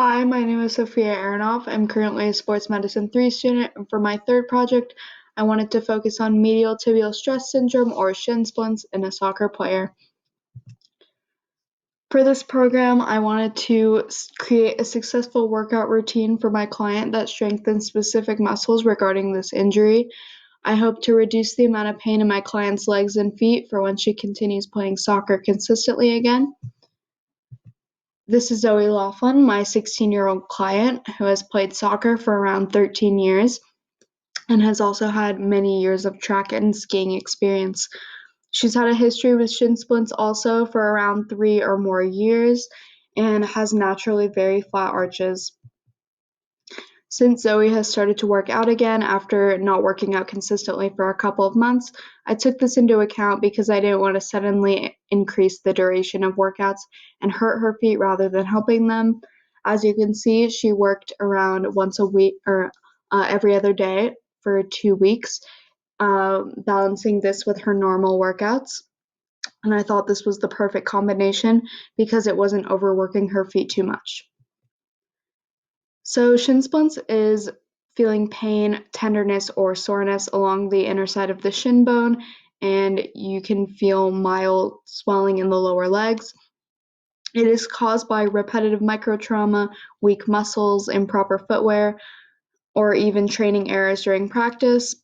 Hi, my name is Sophia Aronoff. I'm currently a sports medicine 3 student, and for my third project, I wanted to focus on medial tibial stress syndrome or shin splints in a soccer player. For this program, I wanted to create a successful workout routine for my client that strengthens specific muscles regarding this injury. I hope to reduce the amount of pain in my client's legs and feet for when she continues playing soccer consistently again. This is Zoe Laughlin, my 16-year-old client who has played soccer for around 13 years and has also had many years of track and skiing experience. She's had a history with shin splints also for around 3 or more years and has naturally very flat arches. Since Zoe has started to work out again after not working out consistently for a couple of months, I took this into account because I didn't want to suddenly increase the duration of workouts and hurt her feet rather than helping them. As you can see, she worked around once a week or every other day for 2 weeks, balancing this with her normal workouts. And I thought this was the perfect combination because it wasn't overworking her feet too much. So shin splints is feeling pain, tenderness, or soreness along the inner side of the shin bone, and you can feel mild swelling in the lower legs. It is caused by repetitive microtrauma, weak muscles, improper footwear, or even training errors during practice,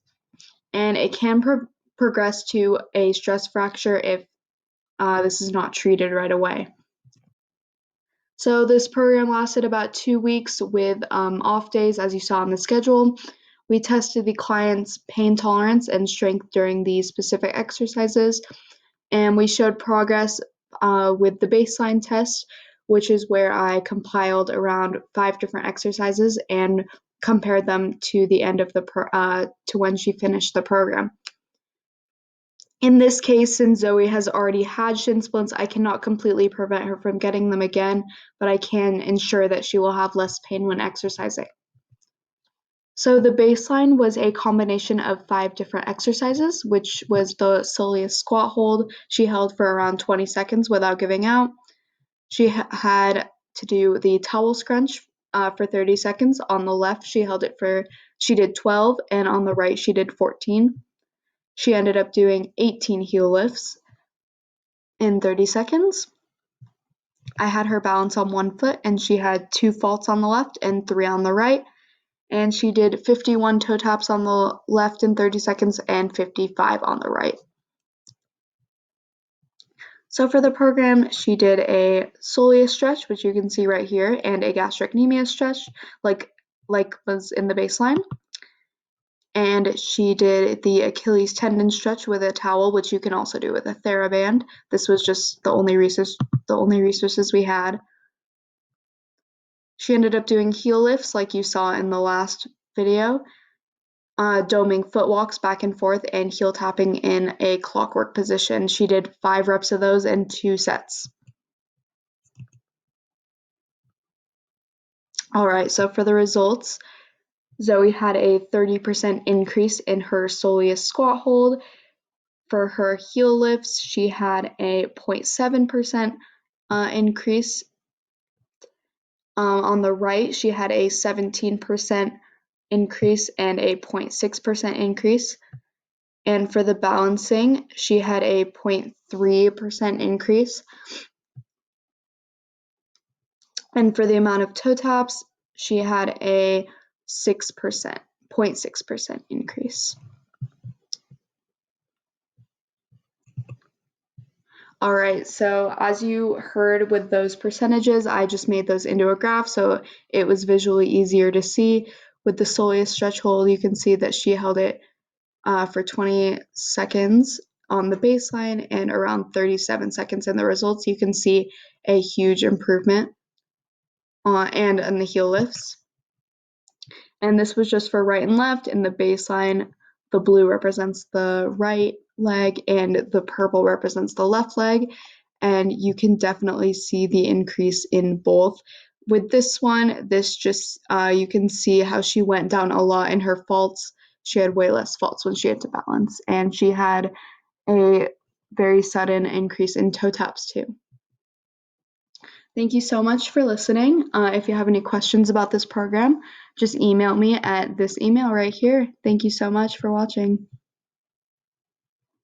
and it can progress to a stress fracture if this is not treated right away. So this program lasted about 2 weeks with off days, as you saw on the schedule. We tested the client's pain tolerance and strength during these specific exercises, and we showed progress with the baseline test, which is where I compiled around 5 different exercises and compared them to the end of to when she finished the program. In this case, since Zoe has already had shin splints, I cannot completely prevent her from getting them again, but I can ensure that she will have less pain when exercising. So the baseline was a combination of 5 different exercises, which was the soleus squat hold. She held for around 20 seconds without giving out. She had to do the towel scrunch for 30 seconds. On the left, she did 12, and on the right, she did 14. She ended up doing 18 heel lifts in 30 seconds. I had her balance on one foot, and she had 2 faults on the left and 3 on the right. And she did 51 toe taps on the left in 30 seconds and 55 on the right. So for the program, she did a soleus stretch, which you can see right here, and a gastrocnemius stretch, like was in the baseline. And she did the Achilles tendon stretch with a towel, which you can also do with a TheraBand. This was just the only resources we had. She ended up doing heel lifts like you saw in the last video, doming foot walks back and forth, and heel tapping in a clockwork position. She did 5 reps of those in 2 sets. All right, so for the results, Zoe had a 30% increase in her soleus squat hold. For her heel lifts, she had a 0.7% increase. On the right, she had a 17% increase and a 0.6% increase. And for the balancing, she had a 0.3% increase. And for the amount of toe taps, she had a 0.6% increase. All right, so as you heard with those percentages, I just made those into a graph so it was visually easier to see. With the soleus stretch hold, you can see that she held it for 20 seconds on the baseline and around 37 seconds in the results. You can see a huge improvement and in the heel lifts. And this was just for right and left. In the baseline, the blue represents the right leg and the purple represents the left leg. And you can definitely see the increase in both. With this one, you can see how she went down a lot in her faults. She had way less faults when she had to balance, and she had a very sudden increase in toe taps too. Thank you so much for listening. If you have any questions about this program, just email me at this email right here. Thank you so much for watching.